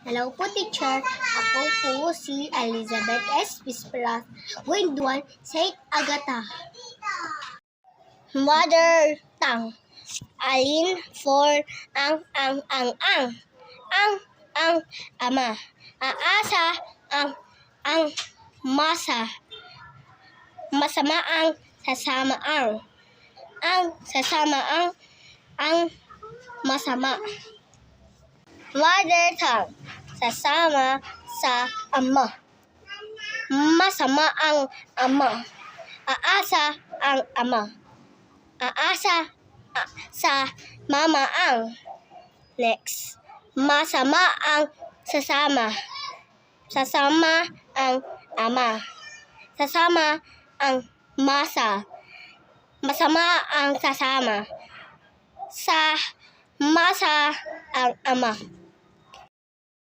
Hello po, teacher. Ako po si Elizabeth S. Pisperas, grade 1, St. Agatha. Mother tongue. Alin for ang, ama. Aasa, ang, masa. Masama ang, sasama ang sasama ang masama. Mother tongue. Sasama sa ama. Masama ang ama. Aasa ang ama. Aasa sa mama ang. Next. Masama ang sasama. Sasama ang ama. Sasama ang masa. Masama ang sasama. Sa masa ang ama.